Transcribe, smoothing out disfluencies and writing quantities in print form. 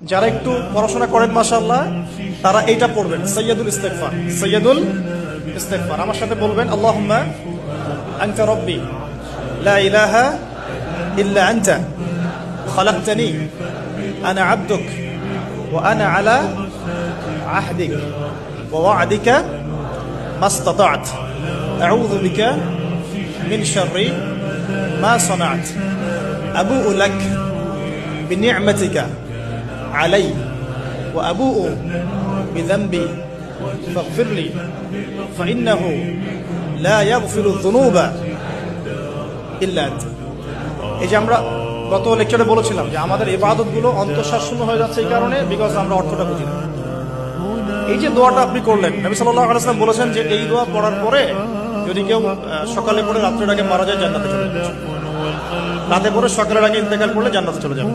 যারা একটু পড়াশোনা করেন মাশাআল্লাহ তারা এইটা পড়বেন, সাইয়্যিদুল ইস্তিগফার। সাইয়্যিদুল ইস্তিগফার আমার সাথে বলবেন, আল্লাহুম্মা আনতা রাব্বি লা ইলাহা ইল্লা আনতা খালাকতানি আনা আবদুক ওয়া আনা আলা আহদিক ওয়া ওয়া'দিকা মাস্তাতা'ত আউযু বিকা মিন শাররি মা সানা'ত আবু'ু লাক বিনি'মাতিকা আলাই ওয়া আবু'ু বিযানবি ফাগফির লি ফাইন্নাহু লা ইয়াগফিরু যুনুবা ইল্লা আনতা। এই যে আমরা গত লেকচারে বলেছিলাম যে আমাদের ইবাদতগুলো অন্তঃশ্বাসশূন্য হয়ে যাচ্ছে এই কারণে, বিকজ আমরা অর্থটা বুঝি না। এই যে দোয়াটা আপনি করলেন, নবী সাল্লাল্লাহু আলাইহি ওয়াসাল্লাম বলেছেন যে এই দোয়া পড়ার পরে যদি কেউ সকালে পড়ে রাত্রের আগে মারা যায় জান্নাতে চলে যাবে, রাতে পড়ে সকালের আগে ইন্তেকাল করলে জান্নাতে চলে যাবে।